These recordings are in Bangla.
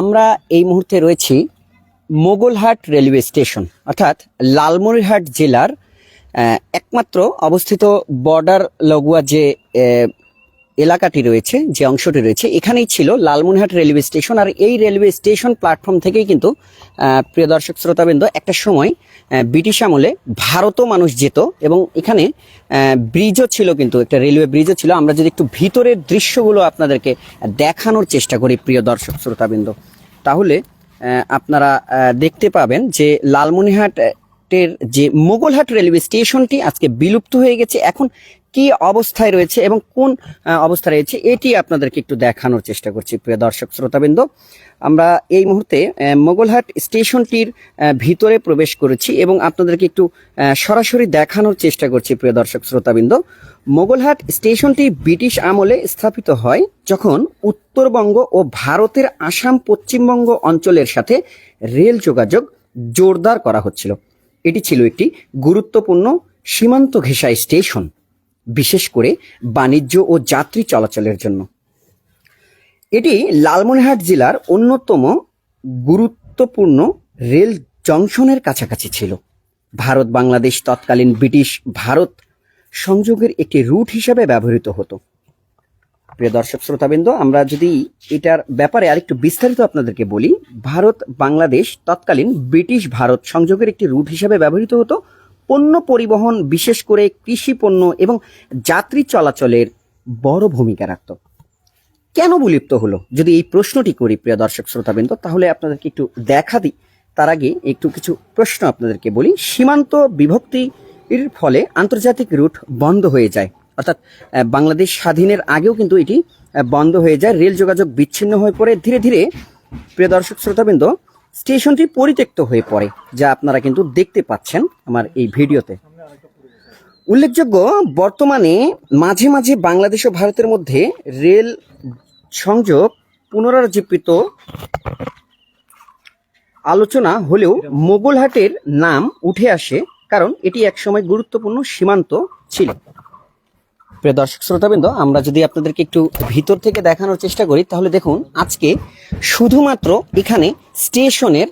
আমরা এই মুহূর্তে রয়েছি মোগলহাট রেলওয়ে স্টেশন, অর্থাৎ লালমনিরহাট জেলার একমাত্র অবস্থিত বর্ডার লগোয়া যে এলাকাটি রয়েছে, যে অংশটি রয়েছে, এখানেই ছিল লালমনিরহাট রেলওয়ে স্টেশন। আর এই রেলওয়ে স্টেশন প্ল্যাটফর্ম থেকেই কিন্তু প্রিয় দর্শক শ্রোতাবৃন্দ একটা সময় ব্রিটিশ আমলে ভারতও মানুষ যেত এবং এখানে ব্রিজও ছিল, কিন্তু একটা রেলওয়ে ব্রিজও ছিল। আমরা যদি একটু ভিতরের দৃশ্যগুলো আপনাদেরকে দেখানোর চেষ্টা করি প্রিয় দর্শক শ্রোতাবৃন্দ, তাহলে আপনারা দেখতে পাবেন যে লালমনিরহাটের যে মোগলহাট রেলওয়ে স্টেশনটি আজকে বিলুপ্ত হয়ে গেছে। এখন কি অবস্থায় রয়েছে এবং কোন অবস্থায় রয়েছে এটি আপনাদেরকে একটু দেখানোর চেষ্টা করছি প্রিয় দর্শক শ্রোতাবৃন্দ। আমরা এই মুহূর্তে মোগলহাট স্টেশনটির ভিতরে প্রবেশ করেছি এবং আপনাদেরকে একটু সরাসরি দেখানোর চেষ্টা করছি প্রিয় দর্শক শ্রোতাবৃন্দ। মোগলহাট স্টেশনটি ব্রিটিশ আমলে স্থাপিত হয় যখন উত্তরবঙ্গ ও ভারতের আসাম পশ্চিমবঙ্গ অঞ্চলের সাথে রেল যোগাযোগ জোরদার করা হচ্ছিল। এটি ছিল একটি গুরুত্বপূর্ণ সীমান্ত ঘেঁষা স্টেশন, বিশেষ করে বাণিজ্য ও যাত্রী চলাচলের জন্য। এটি লালমনিরহাট জেলার অন্যতম গুরুত্বপূর্ণ রেল জংশনের কাছাকাছি ছিল। ভারত বাংলাদেশ তৎকালীন ব্রিটিশ ভারত সংযোগের একটি রুট হিসাবে ব্যবহৃত হতো। প্রিয় দর্শক শ্রোতাবৃন্দ, আমরা যদি এটার ব্যাপারে আরেকটু বিস্তারিত আপনাদেরকে বলি, ভারত বাংলাদেশ তৎকালীন ব্রিটিশ ভারত সংযোগের একটি রুট হিসাবে ব্যবহৃত হতো। পণ্য পরিবহন, বিশেষ করে কৃষি পণ্য এবং যাত্রী চলাচলের বড় ভূমিকা রাখত। কেন বিলুপ্ত হলো যদি এই প্রশ্নটি করি প্রিয় দর্শক শ্রোতাবৃন্দ, তাহলে আপনাদেরকে একটু দেখা দিই। তার আগে একটু কিছু প্রশ্ন আপনাদেরকে বলি। সীমান্ত বিভক্তির ফলে আন্তর্জাতিক রুট বন্ধ হয়ে যায়, অর্থাৎ বাংলাদেশ স্বাধীনের আগেও কিন্তু এটি বন্ধ হয়ে যায়। রেল যোগাযোগ বিচ্ছিন্ন হয়ে পড়ে। ধীরে ধীরে প্রিয় দর্শক শ্রোতাবৃন্দ স্টেশনটি পরিত্যক্ত হয়ে পড়ে, যা আপনারা কিন্তু দেখতে পাচ্ছেন আমার এই ভিডিওতে। উল্লেখযোগ্য, বর্তমানে মাঝে মাঝে বাংলাদেশ ও ভারতের মধ্যে রেল সংযোগ পুনরুজ্জীবিত আলোচনা হলেও মোগলহাটের নাম উঠে আসে, কারণ এটি একসময় গুরুত্বপূর্ণ সীমান্ত ছিল। প্রিয় দর্শক শ্রোতাবৃন্দ, আমরা যদি আপনাদেরকে একটু ভিতর থেকে দেখানোর চেষ্টা করি, তাহলে দেখুন আজকে শুধুমাত্র এখানে স্টেশনের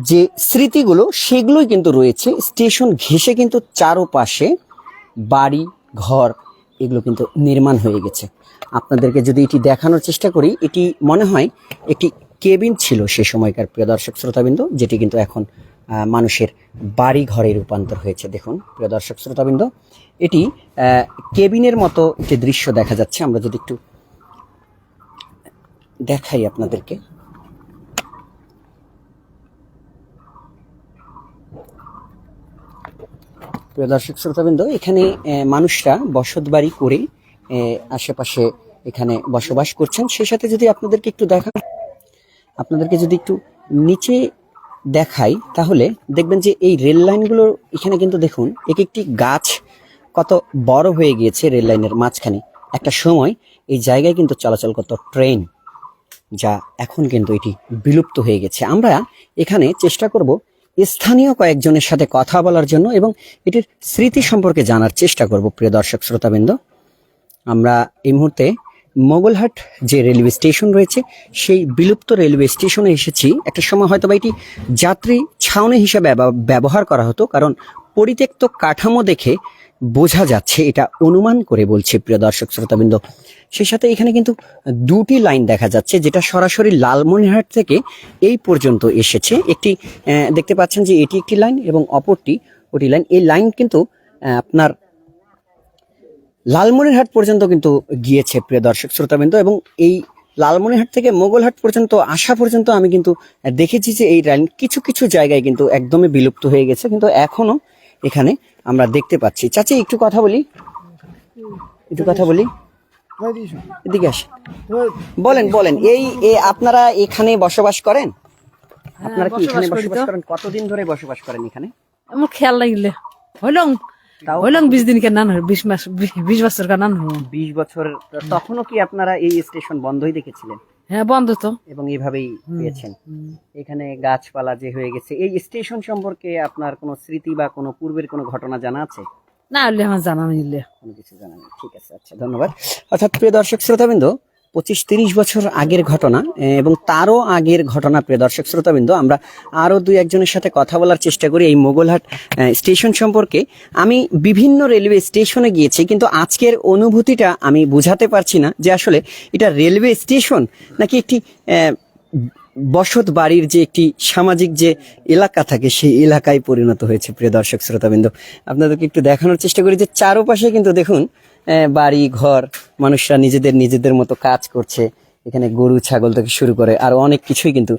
যে স্মৃতিগুলো সেগুলোই কিন্তু রয়েছে। স্টেশন ঘেঁষে কিন্তু চারপাশে বাড়ি ঘর এগুলো কিন্তু নির্মাণ হয়ে গেছে। আপনাদেরকে যদি এটি দেখানোর চেষ্টা করি, এটি মনে হয় একটি কেবিন ছিল সে সময়কার প্রিয় দর্শক শ্রোতাবৃন্দ, যেটি কিন্তু এখন মানুষের বাড়ি ঘরে রূপান্তর হয়েছে। দেখুন প্রিয় দর্শক শ্রোতাবৃন্দ, এটি কেবিনের মতো একটি দৃশ্য দেখা যাচ্ছে। আমরা যদি একটু দেখাই আপনাদেরকে, প্রিয় দর্শক শ্রোতাবৃন্দ, এখানে মানুষরা বসত বাড়ি করে আশেপাশে এখানে বসবাস করছেন। সেই সাথে যদি আপনাদেরকে একটু নিচে দেখাই, তাহলে দেখবেন যে এই রেল লাইনগুলোর এখানে কিন্তু দেখুন এক একটি গাছ কত বড় হয়ে গিয়েছে। রেল লাইনের মাঝখানে একটা সময় এই জায়গায় কিন্তু চলাচল করত ট্রেন, যা এখন কিন্তু এটি বিলুপ্ত হয়ে গেছে। আমরা এখানে চেষ্টা করব স্থানীয় কয়েকজনের সাথে কথা বলার জন্য এবং এটির স্মৃতি সম্পর্কে জানার চেষ্টা করব প্রিয় দর্শক শ্রোতাবৃন্দ। আমরা এই মুহূর্তে মোগলহাট যে রেলওয়ে স্টেশন রয়েছে সেই বিলুপ্ত রেলওয়ে স্টেশনে এসেছি। একটা সময় হয়তো বা এটি যাত্রী ছাউনি হিসেবে ব্যবহার করা হতো, কারণ পরিত্যক্ত কাঠামো দেখে বোঝা যাচ্ছে, এটা অনুমান করে বলছে প্রিয় দর্শক শ্রোতাবৃন্দ। সেই সাথে এখানে কিন্তু দুটি লাইন দেখা যাচ্ছে, যেটা সরাসরি লালমনিরহাট থেকে এই পর্যন্ত এসেছে। একটি দেখতে পাচ্ছেন যে এটি একটি লাইন এবং অপরটি ওটি লাইন। এই লাইন কিন্তু আপনার লালমনিরহাট পর্যন্ত কিন্তু গিয়েছে প্রিয় দর্শক শ্রোতাবৃন্দ, এবং এই লালমনিরহাট থেকে মোগলহাট পর্যন্ত আসা পর্যন্ত আমি কিন্তু দেখেছি যে এই লাইন কিছু কিছু জায়গায় কিন্তু একদমই বিলুপ্ত হয়ে গেছে, কিন্তু এখনো এখানে আমরা দেখতে পাচ্ছি। চাচি একটু কথা বলি, এদিকে আসে। বলেন এই আপনারা এখানে বসবাস করেন? আপনারা কি এখানে বসবাস করেন? কতদিন ধরে বসবাস করেন এখানে? আমার খেয়াল লাগলে হইলং 20 দিন কেন 20 বছর কেন 20 বছর। তখনও কি আপনারা এই স্টেশন বন্ধই দেখেছিলেন? হ্যাঁ, বন্ধ তো, এবং এইভাবেই পেয়েছেন। এখানে গাছপালা যে হয়ে গেছে, এই স্টেশন সম্পর্কে আপনার কোনো স্মৃতি বা কোনো পূর্বের কোনো ঘটনা জানা আছে? না হলে আমার জানা নেই, কোনো কিছু জানা নেই। ঠিক আছে, আচ্ছা, ধন্যবাদ। অর্থাৎ প্রিয় দর্শক শ্রোতাবৃন্দ, 25-30 বছর আগের ঘটনা এবং তারও আগের ঘটনা। প্রিয় দর্শক শ্রোতাবৃন্দ, আমরা আরো দুই একজনের সাথে কথা বলার চেষ্টা করি এই মোগলহাট স্টেশন সম্পর্কে। আমি বিভিন্ন রেলওয়ে স্টেশনে গিয়েছি, কিন্তু আজকের অনুভূতিটা আমি বুঝাতে পারছি না যে আসলে এটা রেলওয়ে স্টেশন নাকি একটি বসত বাড়ির যে একটি সামাজিক যে এলাকা থাকে সেই এলাকায় পরিণত হয়েছে। প্রিয় দর্শক শ্রোতাবৃন্দ, আপনাদেরকে একটু দেখানোর চেষ্টা করি যে চারপাশে কিন্তু দেখুন বাড়ি ঘর, মানুষরা নিজেদের মতো কাজ করছে। এখানে গরু ছাগল থেকে শুরু করে আরো অনেক কিছুই কিন্তু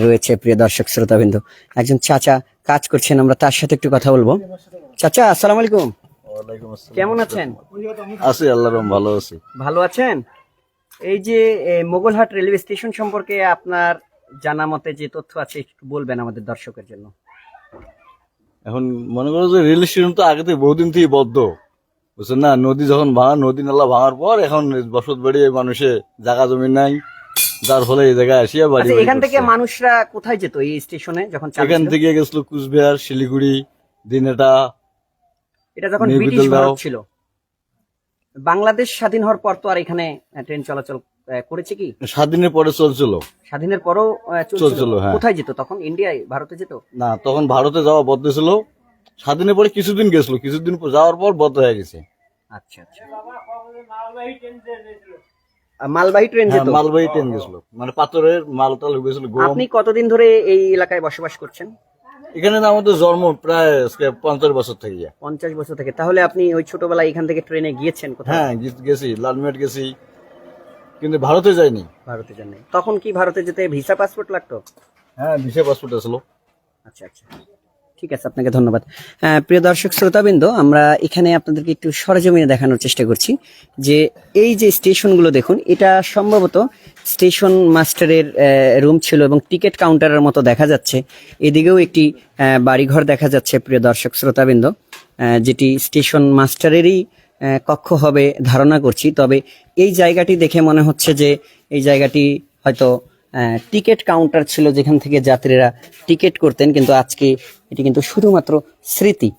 রয়েছে। প্রিয় দর্শক শ্রোতাবৃন্দ, একজন চাচা কাজ করছেন, আমরা তার সাথে একটু কথা বলবো। চাচা, আসসালামু আলাইকুম। ওয়ালাইকুম আসসালাম। কেমন আছেন? আছি, আল্লাহর রহমতে ভালো আছি। ভালো আছেন? এই যে মোগলহাট রেলওয়ে স্টেশন সম্পর্কে আপনার জানা মতে যে তথ্য আছে একটু বলবেন আমাদের দর্শকের জন্য। এখন মনে করো যে রেল স্টেশন তো আগে থেকে বহুদিন থেকে বদ্ধ, বুঝছেন না? নদী যখন নদী নালা ভাঙার পর এখন বসত বাড়ি মানুষে জায়গা জমি নাই, যার ফলে এই জায়গায় আসিয়া বাড়ি আচ্ছা, বাড়ি এখান থেকে করছে। মানুষরা কোথায় যেত এই স্টেশনে যখন চালু এখান ছিল? থেকে গেছিল কুচবিহার, শিলিগুড়ি, দিনেটা। এটা যখন নিউ ব্রিটিশ বিদ্যালয়। ভারত ছিল। বাংলাদেশ স্বাধীন হওয়ার পর তো আর এখানে ট্রেন চলাচল করেছে কি? স্বাধীনের পরে চলছিল স্বাধীনের পরও চলছিল? চলছিল, হ্যাঁ। কোথায় যেত তখন? ইন্ডিয়ায়, ভারতে যেত? না, তখন ভারতে যাওয়া বন্ধ ছিল। স্বাধীনের পরে কিছুদিন গেছিল, কিছুদিন যাওয়ার পর বন্ধ হয়ে গেছে। আচ্ছা আচ্ছা। মালবাহী ট্রেন হ্যাঁ, যেত? মালবাহী ট্রেন গেছিল, মানে পাথরের মাল টাল গেছিল, গম। আপনি কতদিন ধরে এই এলাকায় বসবাস করছেন? এখানে তো আমাদের জন্ম প্রায় আজকে 50 বছর থেকে। 50 বছর থেকে। তাহলে আপনি ওই ছোটবেলায় এখান থেকে ট্রেনে গিয়েছেন কোথাও? হ্যাঁ, গেছি, লালমেট গেছি, কিন্তু ভারতে যাইনি। ভারতে যান নাই। তখন কি ভারতে যেতে ভিসা পাসপোর্ট লাগতো? হ্যাঁ, ভিসা পাসপোর্ট আসলো। আচ্ছা আচ্ছা, ঠিক আছে, আপনাকে ধন্যবাদ। প্রিয় দর্শক শ্রোতাবৃন্দ, আমরা এখানে আপনাদেরকে একটু সরেজমিনে দেখানোর চেষ্টা করছি যে এই যে স্টেশনগুলো দেখুন, এটা সম্ভবত স্টেশন মাস্টারের রুম ছিল এবং টিকিট কাউন্টারের মতো দেখা যাচ্ছে। এদিকেও একটি বাড়িঘর দেখা যাচ্ছে প্রিয় দর্শক শ্রোতাবৃন্দ, যেটি স্টেশন মাস্টারেরই কক্ষ হবে ধারণা করছি। তবে এই জায়গাটি দেখে মনে হচ্ছে যে এই জায়গাটি হয়তো টিকিট কাউন্টার ছিল, যেখান থেকে যাত্রীরা টিকিট করতেন, কিন্তু আজকে এটি কিন্তু শুধুমাত্র স্মৃতি।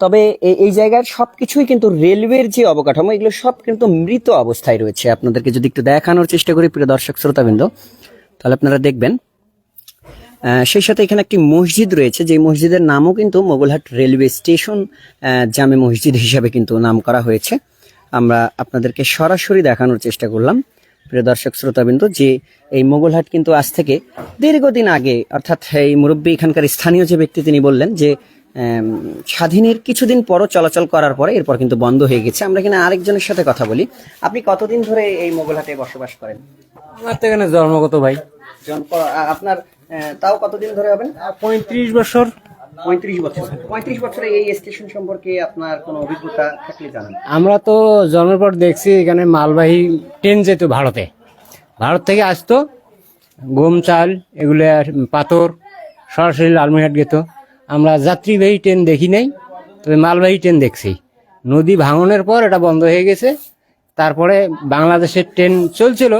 তবে এই জায়গার সবকিছুই কিন্তু রেলওয়ের যে অবকাঠামো, এগুলো সব কিন্তু মৃত অবস্থায় রয়েছে। আপনাদেরকে যদি একটু দেখানোর চেষ্টা করি প্রিয় দর্শক শ্রোতাবৃন্দ, তাহলে আপনারা দেখবেন। সেই সাথে এখানে একটি মসজিদ রয়েছে, যে মসজিদের নামও কিন্তু মোগলহাট রেলওয়ে স্টেশন জামে মসজিদ হিসাবে কিন্তু নাম করা হয়েছে। আমরা আপনাদেরকে সরাসরি দেখানোর চেষ্টা করলাম প্রিয় দর্শক শ্রোতাবৃন্দ যে এই মোগলহাট কিন্তু আজ থেকে দীর্ঘদিন আগে, অর্থাৎ এই মুরব্বী এখানকার স্থানীয় যে ব্যক্তি, তিনি বললেন যে স্বাধীনের কিছুদিন পরও চলাচল করার পরে এরপর কিন্তু বন্ধ হয়ে গেছে। আমরা এখানে আরেকজনের সাথে কথা বলি। আপনি কতদিন ধরে এই মোগলহাটে বসবাস করেন? আমার তো এখানে জন্মগত ভাই। আপনার তাও কতদিন ধরে হবেন? 35 বছর। 35 বছর। 35 বছরে এই স্টেশন সম্পর্কে আপনার কোনো অভিজ্ঞতা থাকলে জানান। আমরা তো জন্মের পর দেখছি এখানে মালবাহী ট্রেন যেত ভারতে, ভারত থেকে আসতো গম চাল এগুলো পাথর সরাসরি লালমনিরহাট যেত। আমরা যাত্রীবাহী ট্রেন দেখি নাই, তবে মালবাহী ট্রেন দেখছি। নদী ভাঙনের পর এটা বন্ধ হয়ে গেছে। তারপরে বাংলাদেশের ট্রেন চলছিল,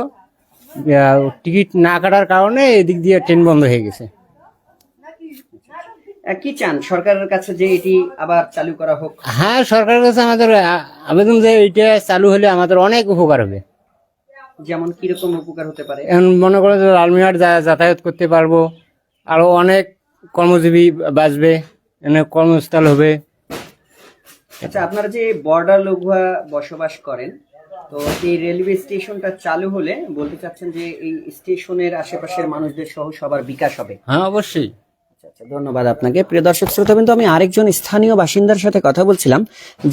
টিকিট না কাটার কারণে এদিক দিয়ে ট্রেন বন্ধ হয়ে গেছে। কি চান সরকারের কাছে যে এটি আবার চালু করা হোক? হ্যাঁ, সরকারের কাছে আমাদের আবেদন যে এটা চালু হলে আমাদের অনেক উপকার হবে। যেমন কিরকম উপকার হতে পারে? এখন মনে করো যে লালমনিরহাট যাতায়াত করতে পারবো, আরো অনেক কর্মজীবী বাঁচবে, এখানে কর্মস্থল হবে। আচ্ছা, আপনারা যে বর্ডার লঘুয়া বসবাস করেন, তো এই রেলওয়ে স্টেশনটা চালু হলে বলতে চাচ্ছেন যে এই স্টেশনের আশেপাশের মানুষদের সহ সবার বিকাশ হবে? হ্যাঁ, অবশ্যই। আচ্ছা, ধন্যবাদ আপনাকে। প্রিয় দর্শক শ্রোতাবৃন্দ, আমি আরেকজন স্থানীয় বাসিন্দার সাথে কথা বলছিলাম,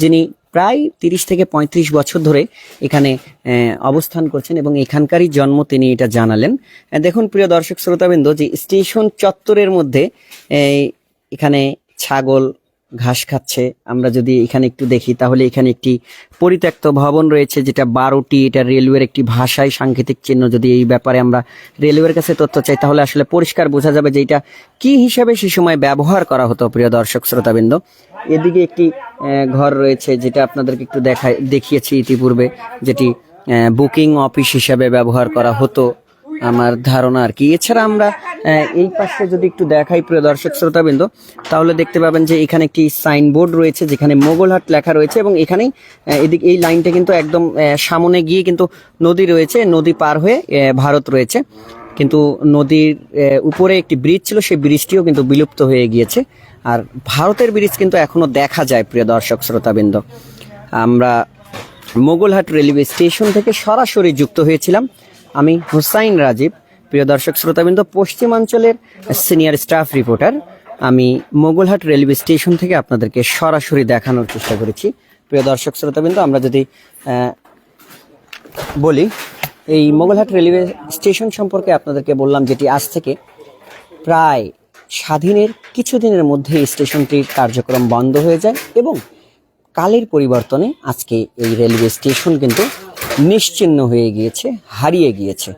যিনি প্রায় 30 থেকে 35 বছর ধরে এখানে অবস্থান করছেন এবং এখানকারই জন্ম, তিনি এটা জানালেন। দেখুন প্রিয় দর্শক শ্রোতাবৃন্দ, যে স্টেশন চত্বরের মধ্যে এখানে ছাগল ঘাস খাচ্ছে। আমরা যদি এখানে একটু দেখি তাহলে এখানে একটি পরিত্যক্ত ভবন রয়েছে, যেটা 12টি, এটা রেলওয়ের একটি ভাষায় সাংকেতিক চিহ্ন। যদি এই ব্যাপারে আমরা রেলওয়ের কাছে তথ্য চাই তাহলে আসলে পরিষ্কার বোঝা যাবে যে এটা কি হিসাবে সে সময় ব্যবহার করা হতো। প্রিয় দর্শক শ্রোতাবৃন্দ, এদিকে একটি ঘর রয়েছে, যেটা আপনাদেরকে একটু দেখিয়েছি ইতিপূর্বে, যেটি বুকিং অফিস হিসাবে ব্যবহার করা হতো। আমার ধারণা আর কি। এছাড়া আমরা এই পাশে যদি একটু দেখাই প্রিয় দর্শক শ্রোতাবৃন্দ, তাহলে দেখতে পাবেন যে এখানে একটি সাইনবোর্ড রয়েছে যেখানে মোগলহাট লেখা রয়েছে, এবং এখানেই এদিকে এই লাইনটা কিন্তু একদম সামনে গিয়ে কিন্তু নদী রয়েছে, নদী পার হয়ে ভারত রয়েছে। কিন্তু নদীর উপরে একটি ব্রিজ ছিল, সেই ব্রিজটিও কিন্তু বিলুপ্ত হয়ে গিয়েছে। আর ভারতের ব্রিজ কিন্তু এখনো দেখা যায় প্রিয় দর্শক শ্রোতাবৃন্দ। আমরা মোগলহাট রেলওয়ে স্টেশন থেকে সরাসরি যুক্ত হয়েছিলাম আমি হুসাইন রাজীব, প্রিয় দর্শক শ্রোতাবৃন্দ, পশ্চিমাঞ্চলের সিনিয়র স্টাফ রিপোর্টার। আমি মোগলহাট রেলওয়ে স্টেশন থেকে আপনাদেরকে সরাসরি দেখানোর চেষ্টা করেছি। প্রিয় দর্শক শ্রোতাবৃন্দ, আমরা যদি বলি এই মোগলহাট রেলওয়ে স্টেশন সম্পর্কে আপনাদেরকে বললাম, যেটি আজ থেকে প্রায় স্বাধীনের কিছুদিনের মধ্যে স্টেশনটির কার্যক্রম বন্ধ হয়ে যায়, এবং কালের পরিবর্তনে আজকে এই রেলওয়ে স্টেশন কিন্তু নিশ্চিহ্ন হয়ে গিয়েছে, হারিয়ে গিয়েছে,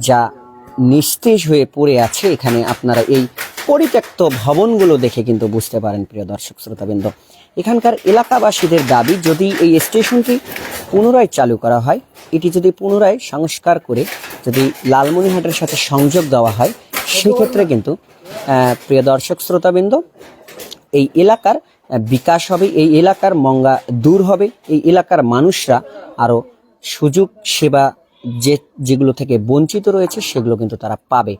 যা নিস্তেজ হয়ে পড়ে আছে। এখানে আপনারা এই পরিত্যক্ত ভবনগুলো দেখে কিন্তু বুঝতে পারেন প্রিয় দর্শক শ্রোতাবৃন্দ। এখানকার এলাকাবাসীদের দাবি, যদি এই স্টেশনটি পুনরায় চালু করা হয়, এটি যদি পুনরায় সংস্কার করে যদি লালমনিরহাটের সাথে সংযোগ দেওয়া হয়, সেক্ষেত্রে কিন্তু প্রিয় দর্শক শ্রোতাবৃন্দ এই এলাকার বিকাশ হবে, এই এলাকার মঙ্গা দূর হবে, এই এলাকার মানুষরা আরো সুযোগ সেবা যেগুলো থেকে বঞ্চিত রয়েছে সেগুলো কিন্তু তারা পাবে।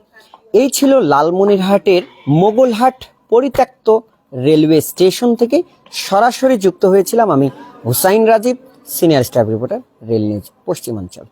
এই ছিল লালমনিরহাটের মোগলহাট পরিত্যক্ত রেলওয়ে স্টেশন থেকে সরাসরি যুক্ত হয়েছিলাম আমি Hussain Rajib, senior staff reporter, rail news পশ্চিমাঞ্চল।